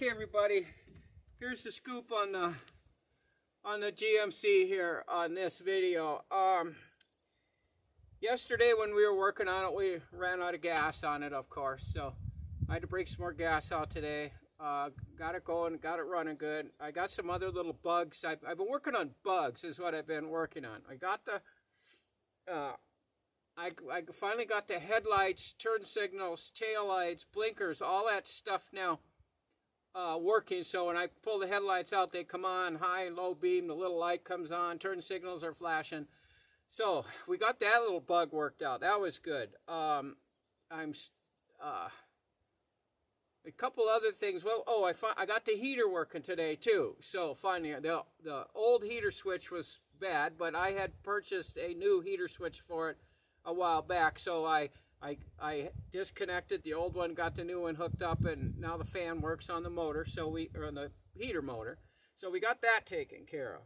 Okay, everybody, here's the scoop on the GMC here on this video. Yesterday when we were working on it, we ran out of gas on it, of course, so I had to break some more gas out today. Got it going, got it running good. I got some other little bugs. I've been working on bugs is what I've been working on. I got the I finally got the headlights, turn signals, tail lights, blinkers, all that stuff now working. So when I pull the headlights out, they come on, high and low beam, the little light comes on, turn signals are flashing. So we got that little bug worked out. That was good. A couple other things. Well, I got the heater working today too. So finally, the old heater switch was bad, but I had purchased a new heater switch for it a while back. So I disconnected the old one, got the new one hooked up, and now the fan works on the motor. So on the heater motor. So we got that taken care of.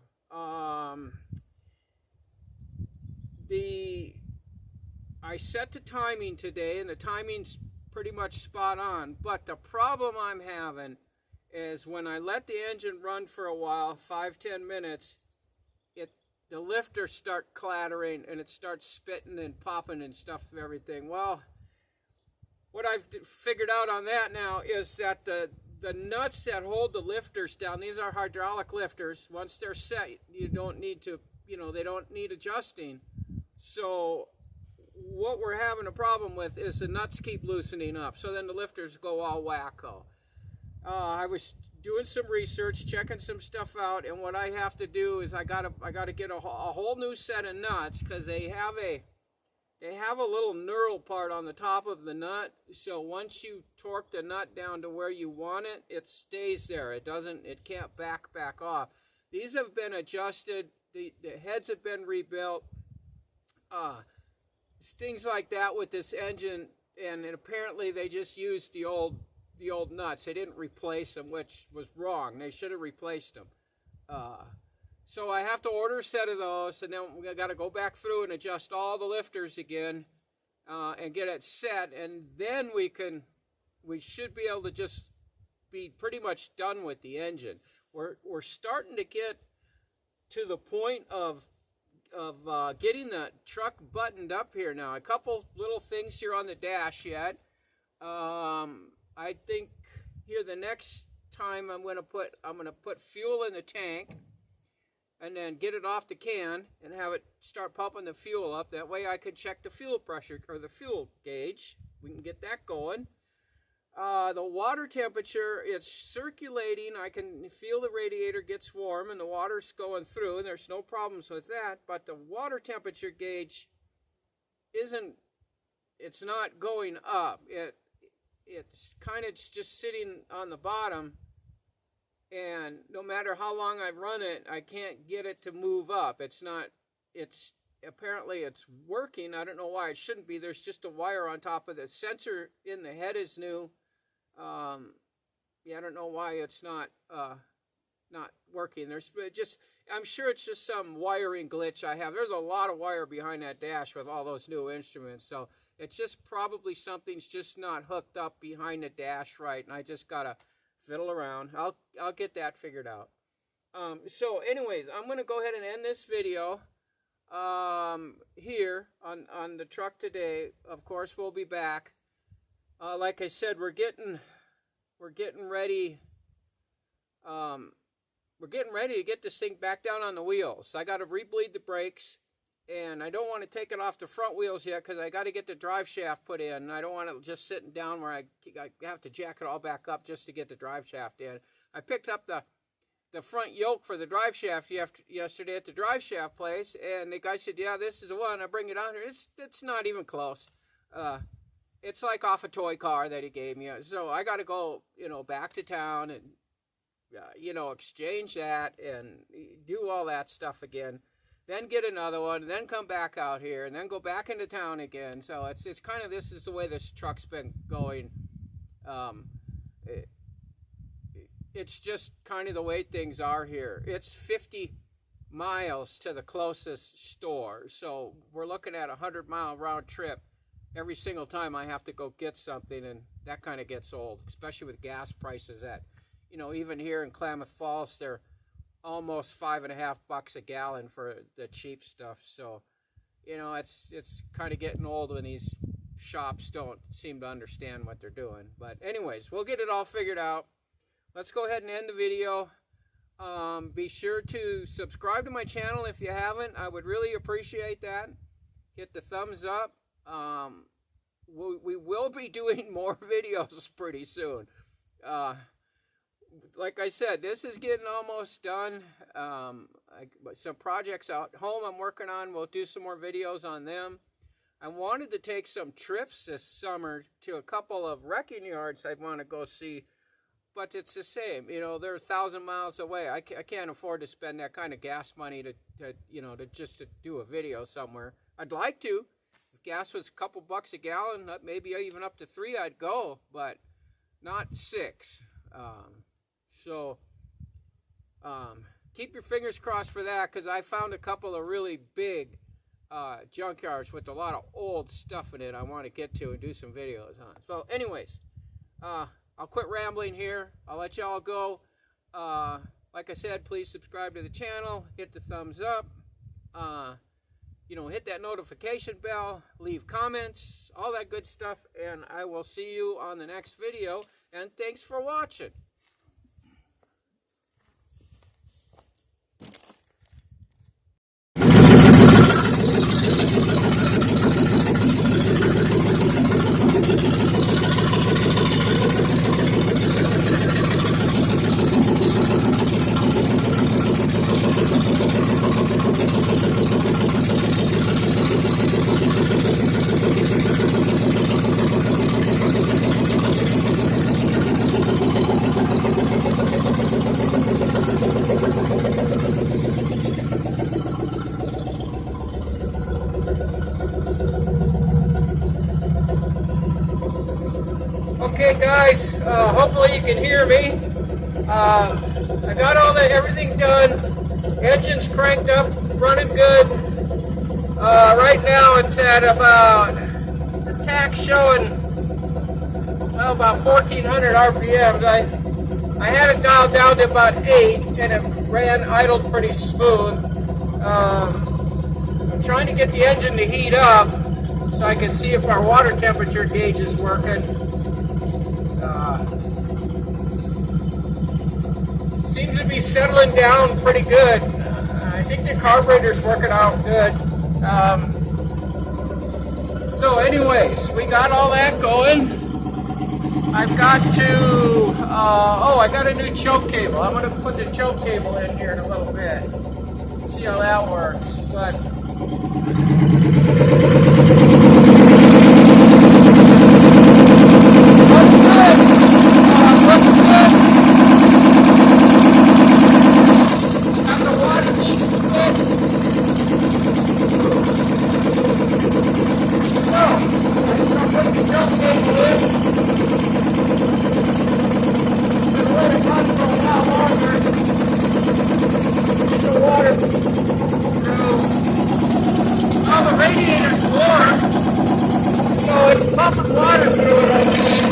I set the timing today, and the timing's pretty much spot on, but the problem I'm having is when I let the engine run for a while, 5-10 minutes, the lifters start clattering and it starts spitting and popping and stuff and everything. Well, what I've figured out on that now is that the nuts that hold the lifters down, these are hydraulic lifters, once they're set, you don't need to, they don't need adjusting. So what we're having a problem with is the nuts keep loosening up, so then the lifters go all wacko. I was doing some research, checking some stuff out, and what I have to do is I gotta get a whole new set of nuts, because they have a little knurl part on the top of the nut. So once you torque the nut down to where you want it, it stays there. It can't back off. These have been adjusted. The heads have been rebuilt. Things like that with this engine, and apparently they just used the old nuts. They didn't replace them, which was wrong. They should have replaced them. So I have to order a set of those, and then we got to go back through and adjust all the lifters again and get it set, and then we should be able to just be pretty much done with the engine. We're starting to get to the point of getting the truck buttoned up here now. A couple little things here on the dash yet. I think here the next time I'm gonna put fuel in the tank and then get it off the can and have it start pumping the fuel up. That way I can check the fuel pressure or the fuel gauge. We can get that going. The water temperature, it's circulating. I can feel the radiator gets warm and the water's going through, and there's no problems with that. But the water temperature gauge it's not going up. It's kind of just sitting on the bottom, and no matter how long I've run it, I can't get it to move up. Apparently it's working. I don't know why it shouldn't be. There's just a wire on top of the sensor in the head is new. I don't know why it's not working. I'm sure it's just some wiring glitch I have. There's a lot of wire behind that dash with all those new instruments, so it's just probably something's just not hooked up behind the dash right, and I just gotta fiddle around. I'll get that figured out. So anyways, I'm gonna go ahead and end this video here on the truck today. Of course, we'll be back. Like I said, we're getting ready. We're getting ready to get this thing back down on the wheels. I got to rebleed the brakes, and I don't want to take it off the front wheels yet because I got to get the drive shaft put in. And I don't want it just sitting down where I have to jack it all back up just to get the drive shaft in. I picked up the front yoke for the drive shaft yesterday at the drive shaft place, and the guy said, "Yeah, this is the one." I bring it on here. It's not even close. It's like off a toy car that he gave me. So I got to go, back to town and, exchange that and do all that stuff again. Then get another one, and then come back out here, and then go back into town again. So it's kind of, this is the way this truck's been going. It's just kind of the way things are here. It's 50 miles to the closest store. So we're looking at a 100-mile round trip every single time I have to go get something, and that kind of gets old, especially with gas prices at, you know, even here in Klamath Falls, they're almost $5.50 a gallon for the cheap stuff. So, you know, it's kind of getting old when these shops don't seem to understand what they're doing. But anyways, we'll get it all figured out. Let's go ahead and end the video. Be sure to subscribe to my channel if you haven't. I would really appreciate that. Hit the thumbs up. We will be doing more videos pretty soon. Like I said, this is getting almost done. Some projects out home I'm working on. We'll do some more videos on them. I wanted to take some trips this summer to a couple of wrecking yards I want to go see. But it's the same, you know, they're 1,000 miles away. I can't afford to spend that kind of gas money to you know, to do a video somewhere. I'd like to. If gas was a couple bucks a gallon, maybe even up to $3, I'd go, but not $6. Keep your fingers crossed for that, because I found a couple of really big junkyards with a lot of old stuff in it I want to get to and do some videos on. So anyways, I'll quit rambling here. I'll let y'all go. Like I said, please subscribe to the channel. Hit the thumbs up. You know, hit that notification bell. Leave comments. All that good stuff. And I will see you on the next video. And thanks for watching. Okay guys, hopefully you can hear me. I got everything done. Engine's cranked up, running good. Right now it's at about, the tach showing about 1,400 RPMs. I had it dialed down to about 8 and it idled pretty smooth. I'm trying to get the engine to heat up so I can see if our water temperature gauge is working. Seems to be settling down pretty good. I think the carburetor's working out good. So anyways, we got all that going. I've got to, I got a new choke cable. I'm going to put the choke cable in here in a little bit. See how that works. But pumping water through it, I think.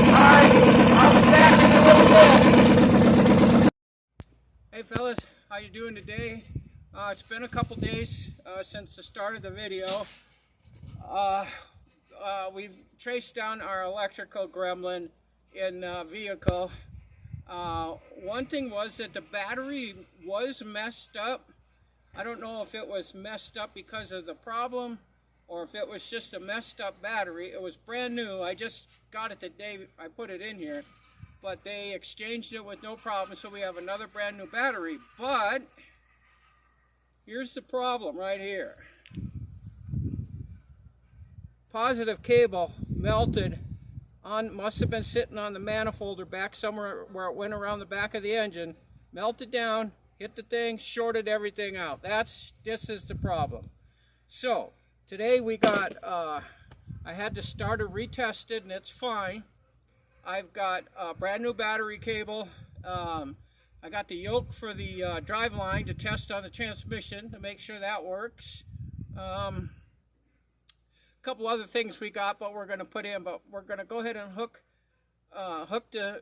Alright, I'll be back in a little bit. Hey fellas, how you doing today? It's been a couple days since the start of the video. We've traced down our electrical gremlin in vehicle. One thing was that the battery was messed up. I don't know if it was messed up because of the problem or if it was just a messed up battery. It was brand new. I just got it the day I put it in here, but they exchanged it with no problem, so we have another brand new battery. But here's the problem right here. Positive cable melted on, must have been sitting on the manifold or back somewhere where it went around the back of the engine, melted down, hit the thing, shorted everything out. This is the problem. So today we got, I had the starter retested and it's fine. I've got a brand new battery cable. I got the yoke for the drive line to test on the transmission to make sure that works. A couple other things we got, but we're going to put in, but we're going to go ahead and hook hook the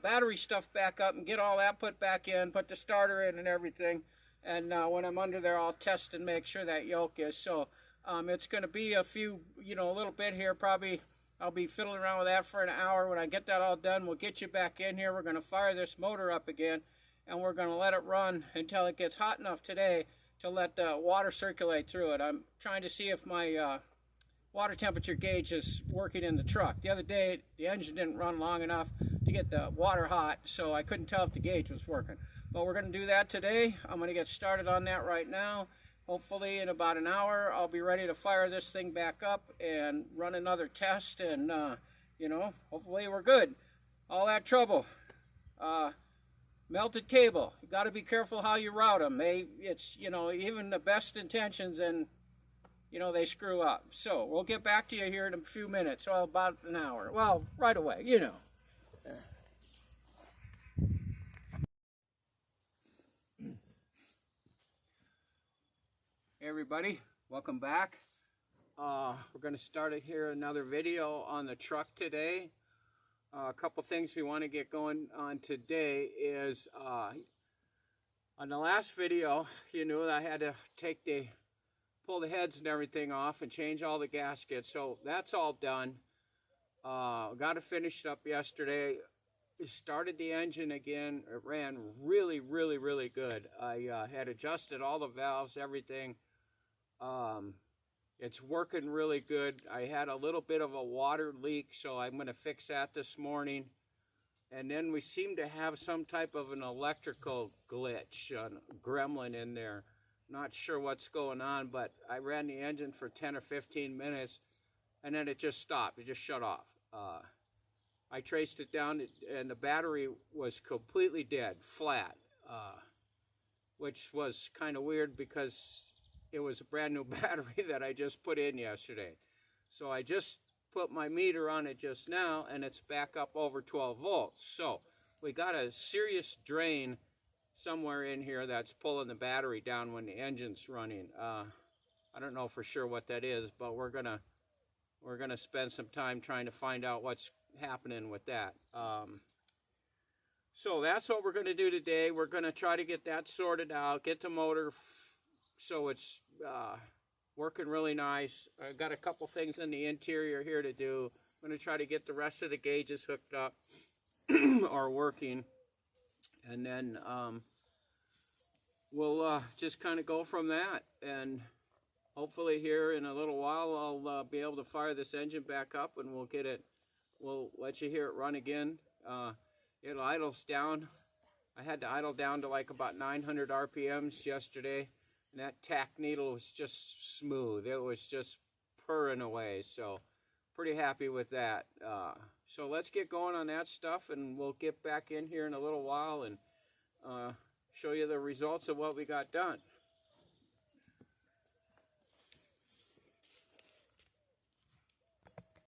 battery stuff back up and get all that put back in, put the starter in and everything. And when I'm under there, I'll test and make sure that yoke is. So it's going to be a few, a little bit here. Probably I'll be fiddling around with that for an hour. When I get that all done, we'll get you back in here. We're going to fire this motor up again, and we're going to let it run until it gets hot enough today to let the water circulate through it. I'm trying to see if my water temperature gauge is working in the truck. The other day, the engine didn't run long enough to get the water hot, so I couldn't tell if the gauge was working. But we're going to do that today. I'm going to get started on that right now. Hopefully in about an hour, I'll be ready to fire this thing back up and run another test, and, hopefully we're good. All that trouble. Melted cable. You got to be careful how you route them. It's, even the best intentions, and they screw up. So we'll get back to you here in a few minutes, so about an hour. Well, right away, Hey everybody, welcome back. We're going to start here another video on the truck today. A couple things we want to get going on today is on the last video, you knew that I had to pull the heads and everything off and change all the gaskets. So that's all done. Got it finished up yesterday. Started the engine again. It ran really, really, really good. I had adjusted all the valves, everything. It's working really good. I had a little bit of a water leak, so I'm going to fix that this morning. And then we seem to have some type of an electrical glitch, a gremlin in there. Not sure what's going on, but I ran the engine for 10 or 15 minutes, and then it just stopped. It just shut off. I traced it down, and the battery was completely dead, flat, which was kind of weird because it was a brand new battery that I just put in yesterday. So I just put my meter on it just now, and it's back up over 12 volts. So we got a serious drain somewhere in here that's pulling the battery down when the engine's running. I don't know for sure what that is, but we're gonna spend some time trying to find out what's happening with that. So that's what we're going to do today. We're going to try to get that sorted out, get the motor so it's working really nice. I got a couple things in the interior here to do. I'm going to try to get the rest of the gauges hooked up or working, and then we'll just kind of go from that. And hopefully here in a little while I'll be able to fire this engine back up, and we'll let you hear it run again. It idles down. I had to idle down to like about 900 RPMs yesterday, and that tack needle was just smooth. It was just purring away, so pretty happy with that. So let's get going on that stuff, and we'll get back in here in a little while and show you the results of what we got done.